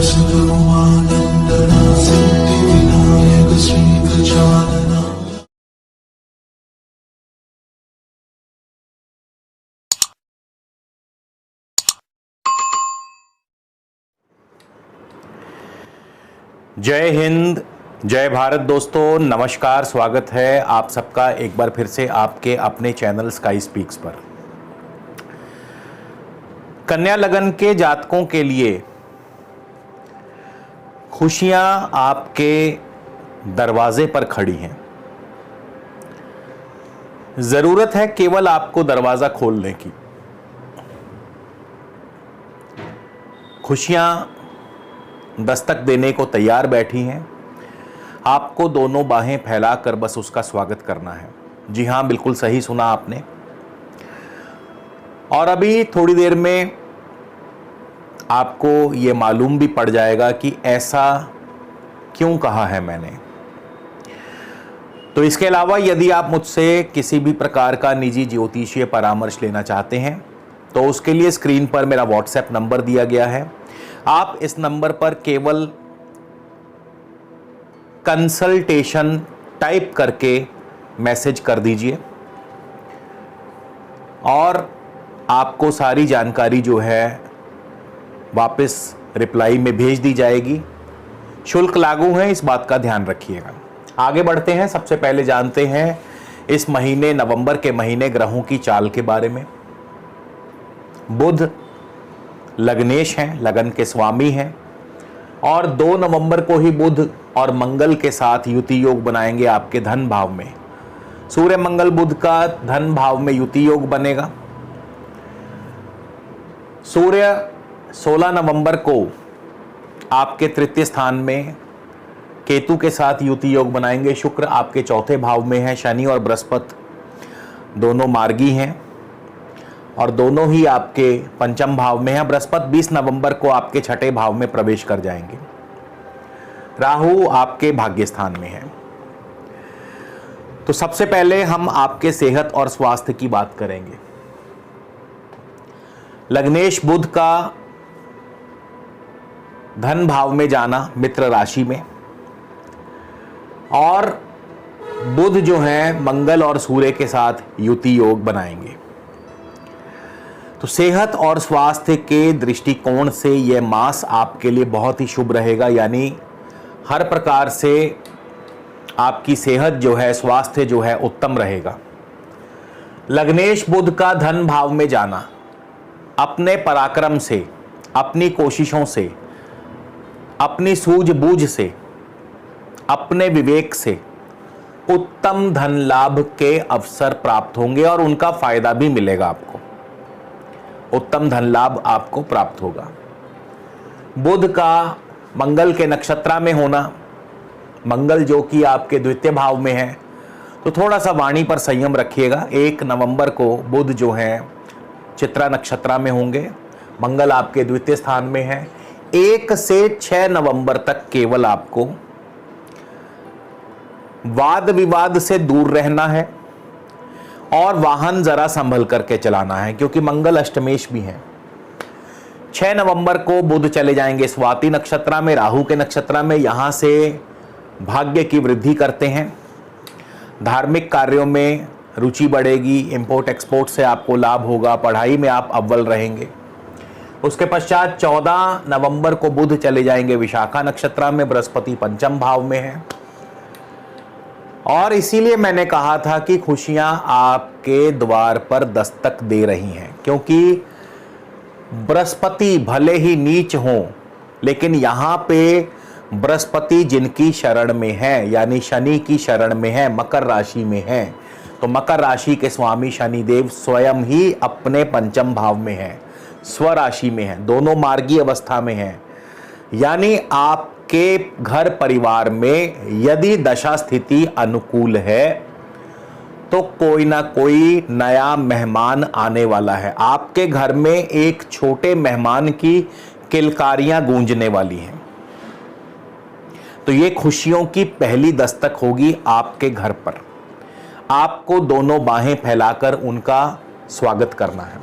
सद्गुरुमानन्दना सिद्धिविनायक श्रीगजानना। जय हिंद, जय भारत दोस्तों, नमस्कार। स्वागत है आप सबका एक बार फिर से आपके अपने चैनल स्काई स्पीक्स पर। कन्या लगन के जातकों के लिए खुशियां आपके दरवाजे पर खड़ी हैं। जरूरत है केवल आपको दरवाजा खोलने की। खुशियां दस्तक देने को तैयार बैठी हैं। आपको दोनों बाहें फैलाकर बस उसका स्वागत करना है। जी हाँ, बिल्कुल सही सुना आपने। और अभी थोड़ी देर में आपको ये मालूम भी पड़ जाएगा कि ऐसा क्यों कहा है मैंने। तो इसके अलावा यदि आप मुझसे किसी भी प्रकार का निजी ज्योतिषीय परामर्श लेना चाहते हैं तो उसके लिए स्क्रीन पर मेरा व्हाट्सएप नंबर दिया गया है। आप इस नंबर पर केवल कंसल्टेशन टाइप करके मैसेज कर दीजिए और आपको सारी जानकारी जो है वापस रिप्लाई में भेज दी जाएगी। शुल्क लागू है, इस बात का ध्यान रखिएगा। आगे बढ़ते हैं। सबसे पहले जानते हैं इस महीने, नवंबर के महीने, ग्रहों की चाल के बारे में। बुध लग्नेश हैं, लगन के स्वामी हैं और 2 नवंबर को ही बुध और मंगल के साथ युति योग बनाएंगे आपके धन भाव में। सूर्य मंगल बुध का धन भाव में युति योग बनेगा। सूर्य 16 नवंबर को आपके तृतीय स्थान में केतु के साथ युति योग बनाएंगे। शुक्र आपके चौथे भाव में है। शनि और बृहस्पति दोनों मार्गी हैं और दोनों ही आपके पंचम भाव में है। बृहस्पति 20 नवंबर को आपके छठे भाव में प्रवेश कर जाएंगे। राहु आपके भाग्य स्थान में है। तो सबसे पहले हम आपके सेहत और स्वास्थ्य की बात करेंगे। लग्नेश बुध का धन भाव में जाना, मित्र राशि में, और बुध जो है मंगल और सूर्य के साथ युति योग बनाएंगे। तो सेहत और स्वास्थ्य के दृष्टिकोण से यह मास आपके लिए बहुत ही शुभ रहेगा। यानी हर प्रकार से आपकी सेहत जो है, स्वास्थ्य जो है उत्तम रहेगा। लग्नेश बुध का धन भाव में जाना अपने पराक्रम से, अपनी कोशिशों से, अपनी सूझबूझ से, अपने विवेक से उत्तम धन लाभ के अवसर प्राप्त होंगे और उनका फायदा भी मिलेगा आपको। उत्तम धन लाभ आपको प्राप्त होगा। बुध का मंगल के नक्षत्र में होना, मंगल जो कि आपके द्वितीय भाव में है, तो थोड़ा सा वाणी पर संयम रखिएगा। 1 नवंबर को बुध जो है चित्रा नक्षत्र में होंगे। मंगल आपके द्वितीय स्थान में है। 1 से 6 नवंबर तक केवल आपको वाद विवाद से दूर रहना है और वाहन जरा संभल करके चलाना है, क्योंकि मंगल अष्टमेश भी है। 6 नवंबर को बुध चले जाएंगे स्वाति नक्षत्र में, राहु के नक्षत्र में। यहां से भाग्य की वृद्धि करते हैं। धार्मिक कार्यों में रुचि बढ़ेगी। इंपोर्ट एक्सपोर्ट से आपको लाभ होगा। पढ़ाई में आप अव्वल रहेंगे। उसके पश्चात 14 नवंबर को बुध चले जाएंगे विशाखा नक्षत्र में। बृहस्पति पंचम भाव में है और इसीलिए मैंने कहा था कि खुशियां आपके द्वार पर दस्तक दे रही हैं, क्योंकि बृहस्पति भले ही नीच हों, लेकिन यहां पे बृहस्पति जिनकी शरण में है, यानी शनि की शरण में है, मकर राशि में है, तो मकर राशि के स्वामी शनिदेव स्वयं ही अपने पंचम भाव में है, स्वराशि में है, दोनों मार्गी अवस्था में है। यानी आपके घर परिवार में यदि दशा स्थिति अनुकूल है तो कोई ना कोई नया मेहमान आने वाला है। आपके घर में एक छोटे मेहमान की किलकारियां गूंजने वाली हैं। तो ये खुशियों की पहली दस्तक होगी आपके घर पर। आपको दोनों बाहें फैलाकर उनका स्वागत करना है।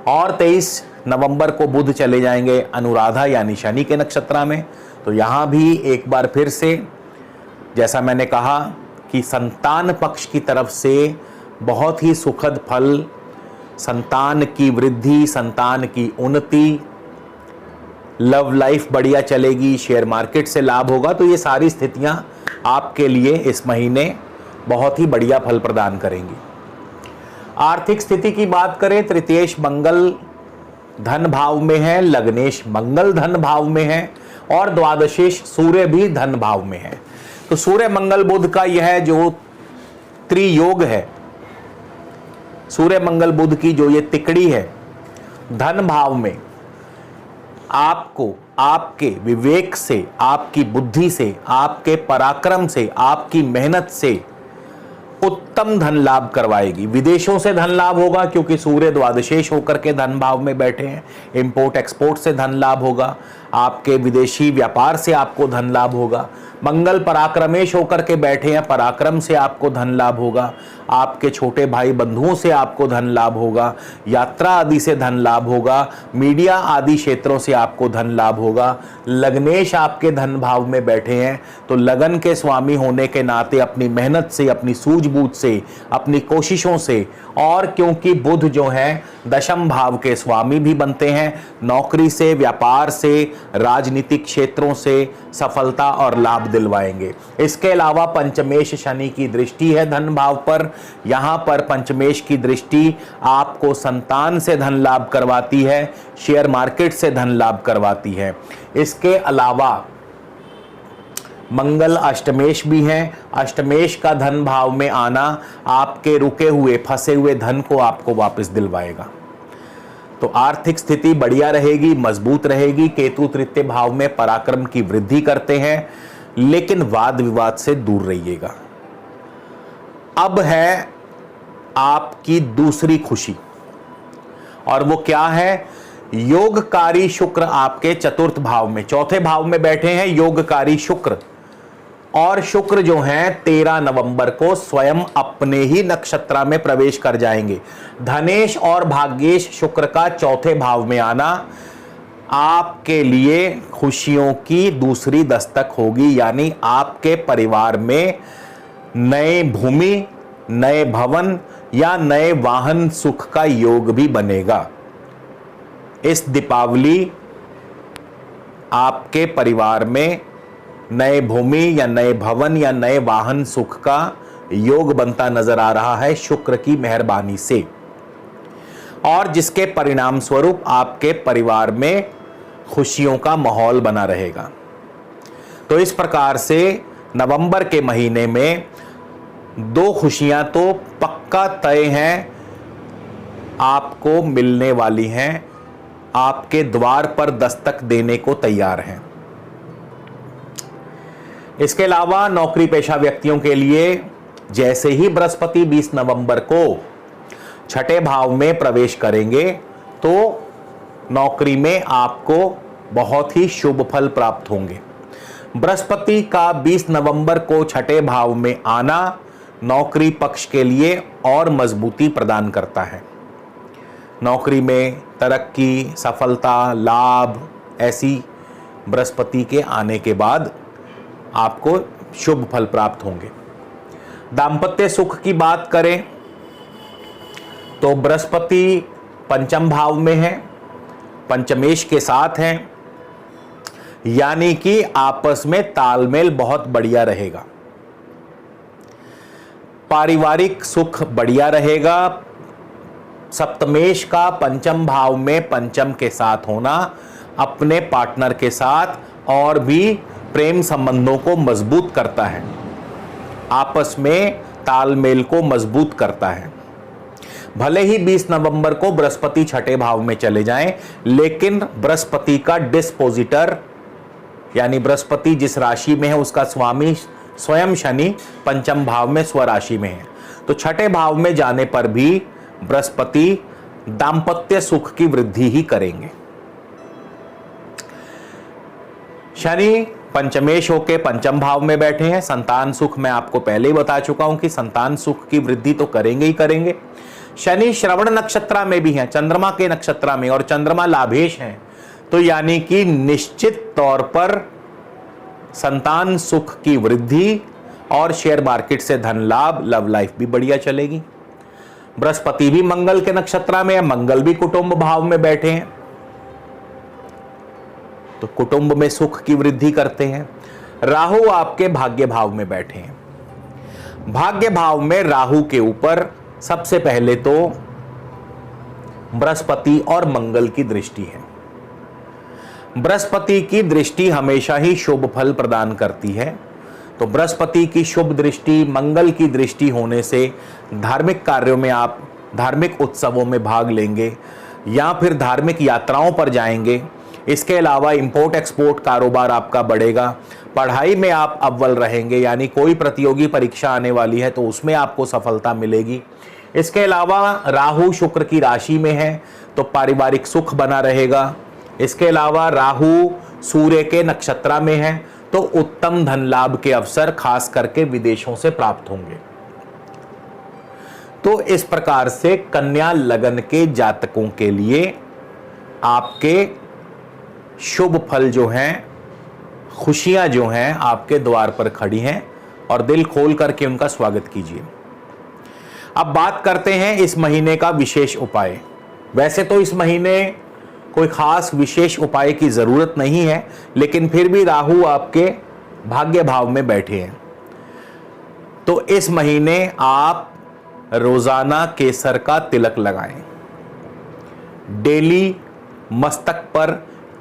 और 23 नवंबर को बुध चले जाएंगे अनुराधा यानी शनि के नक्षत्र में। तो यहाँ भी एक बार फिर से जैसा मैंने कहा कि संतान पक्ष की तरफ से बहुत ही सुखद फल, संतान की वृद्धि, संतान की उन्नति, लव लाइफ बढ़िया चलेगी, शेयर मार्केट से लाभ होगा। तो ये सारी स्थितियां आपके लिए इस महीने बहुत ही बढ़िया फल प्रदान करेंगी। आर्थिक स्थिति की बात करें, तृतीयेश मंगल धन भाव में है, लग्नेश मंगल धन भाव में है और द्वादशेश सूर्य भी धन भाव में है। तो सूर्य मंगल बुध का यह जो त्रियोग है, सूर्य मंगल बुध की जो ये तिकड़ी है, धन भाव में आपको आपके विवेक से, आपकी बुद्धि से, आपके पराक्रम से, आपकी मेहनत से उत्तम धन लाभ करवाएगी। विदेशों से धन लाभ होगा क्योंकि सूर्य द्वादशेश होकर के धन भाव में बैठे हैं। इंपोर्ट एक्सपोर्ट से धन लाभ होगा, आपके विदेशी व्यापार से आपको धन लाभ होगा। मंगल पराक्रमेश होकर के बैठे हैं, पराक्रम से आपको धन लाभ होगा। आपके छोटे भाई बंधुओं से आपको धन लाभ होगा, यात्रा आदि से धन लाभ होगा, मीडिया आदि क्षेत्रों से आपको धन लाभ होगा। लग्नेश आपके धन भाव में बैठे हैं तो लगन के स्वामी होने के नाते अपनी मेहनत से, अपनी सूझबूझ से, अपनी कोशिशों से, और क्योंकि बुध जो है दशम भाव के स्वामी भी बनते हैं, नौकरी से, व्यापार से, राजनीतिक क्षेत्रों से सफलता और लाभ दिलवाएंगे। इसके अलावा पंचमेश शनि की दृष्टि है धन भाव पर। यहां पर पंचमेश की दृष्टि आपको संतान से धन लाभ करवाती है, शेयर मार्केट से धन लाभ करवाती है। इसके अलावा मंगल अष्टमेश भी हैं। अष्टमेश का धन भाव में आना आपके रुके हुए, फंसे हुए धन को आपको वापस दिलवाएगा। तो आर्थिक स्थिति बढ़िया रहेगी, मजबूत रहेगी। केतु तृतीय भाव में पराक्रम की वृद्धि करते हैं, लेकिन वाद विवाद से दूर रहिएगा। अब है आपकी दूसरी खुशी, और वो क्या है? योगकारी शुक्र आपके चतुर्थ भाव में, चौथे भाव में बैठे हैं योगकारी शुक्र। और शुक्र जो हैं 13 नवंबर को स्वयं अपने ही नक्षत्र में प्रवेश कर जाएंगे। धनेश और भाग्येश शुक्र का चौथे भाव में आना आपके लिए खुशियों की दूसरी दस्तक होगी, यानी आपके परिवार में नए भूमि, नए भवन या नए वाहन सुख का योग भी बनेगा। इस दीपावली आपके परिवार में नए भूमि या नए भवन या नए वाहन सुख का योग बनता नजर आ रहा है शुक्र की मेहरबानी से, और जिसके परिणाम स्वरूप आपके परिवार में खुशियों का माहौल बना रहेगा। तो इस प्रकार से नवंबर के महीने में दो खुशियां तो पक्का तय हैं, आपको मिलने वाली हैं, आपके द्वार पर दस्तक देने को तैयार हैं। इसके अलावा नौकरी पेशा व्यक्तियों के लिए जैसे ही बृहस्पति 20 नवंबर को छठे भाव में प्रवेश करेंगे तो नौकरी में आपको बहुत ही शुभ फल प्राप्त होंगे। बृहस्पति का 20 नवंबर को छठे भाव में आना नौकरी पक्ष के लिए और मजबूती प्रदान करता है। नौकरी में तरक्की, सफलता, लाभ, ऐसी बृहस्पति के आने के बाद आपको शुभ फल प्राप्त होंगे। दांपत्य सुख की बात करें तो बृहस्पति पंचम भाव में है, पंचमेश के साथ हैं, यानी कि आपस में तालमेल बहुत बढ़िया रहेगा। पारिवारिक सुख बढ़िया रहेगा। सप्तमेश का पंचम भाव में पंचम के साथ होना अपने पार्टनर के साथ और भी प्रेम संबंधों को मजबूत करता है, आपस में तालमेल को मजबूत करता है। भले ही 20 नवंबर को बृहस्पति छठे भाव में चले जाएं, लेकिन बृहस्पति का डिस्पोजिटर यानी बृहस्पति जिस राशि में है उसका स्वामी स्वयं शनि पंचम भाव में स्वराशि में है। तो छठे भाव में जाने पर भी बृहस्पति दांपत्य सुख की वृद्धि ही करेंगे। शनि पंचमेश होके पंचम भाव में बैठे हैं। संतान सुख मैं आपको पहले ही बता चुका हूं कि संतान सुख की वृद्धि तो करेंगे ही करेंगे। शनि श्रवण नक्षत्र में भी है, चंद्रमा के नक्षत्र में, और चंद्रमा लाभेश है, तो यानी कि निश्चित तौर पर संतान सुख की वृद्धि और शेयर मार्केट से धन लाभ, लव लाइफ भी बढ़िया चलेगी। बृहस्पति भी मंगल के नक्षत्र में है, मंगल भी कुटुंब भाव में बैठे हैं, तो कुटुंब में सुख की वृद्धि करते हैं। राहु आपके भाग्य भाव में बैठे हैं। भाग्य भाव में राहु के ऊपर सबसे पहले तो बृहस्पति और मंगल की दृष्टि है। बृहस्पति की दृष्टि हमेशा ही शुभ फल प्रदान करती है, तो बृहस्पति की शुभ दृष्टि, मंगल की दृष्टि होने से धार्मिक कार्यों में आप धार्मिक उत्सवों में भाग लेंगे या फिर धार्मिक यात्राओं पर जाएंगे। इसके अलावा इंपोर्ट एक्सपोर्ट कारोबार आपका बढ़ेगा। पढ़ाई में आप अव्वल रहेंगे, यानी कोई प्रतियोगी परीक्षा आने वाली है तो उसमें आपको सफलता मिलेगी। इसके अलावा राहु शुक्र की राशि में है तो पारिवारिक सुख बना रहेगा। इसके अलावा राहु सूर्य के नक्षत्र में है तो उत्तम धन लाभ के अवसर खास करके विदेशों से प्राप्त होंगे। तो इस प्रकार से कन्या लगन के जातकों के लिए आपके शुभ फल जो हैं, खुशियां जो हैं आपके द्वार पर खड़ी हैं और दिल खोल करके उनका स्वागत कीजिए। अब बात करते हैं इस महीने का विशेष उपाय। वैसे तो इस महीने कोई खास विशेष उपाय की जरूरत नहीं है, लेकिन फिर भी राहु आपके भाग्य भाव में बैठे हैं, तो इस महीने आप रोजाना केसर का तिलक लगाएं। डेली मस्तक पर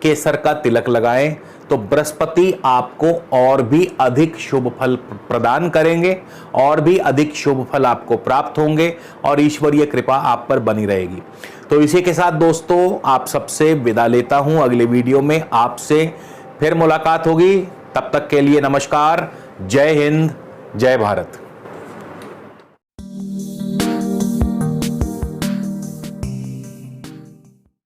केसर का तिलक लगाएं तो बृहस्पति आपको और भी अधिक शुभ फल प्रदान करेंगे, और भी अधिक शुभ फल आपको प्राप्त होंगे और ईश्वरीय कृपा आप पर बनी रहेगी। तो इसी के साथ दोस्तों आप सबसे विदा लेता हूं। अगले वीडियो में आपसे फिर मुलाकात होगी। तब तक के लिए नमस्कार। जय हिंद, जय भारत।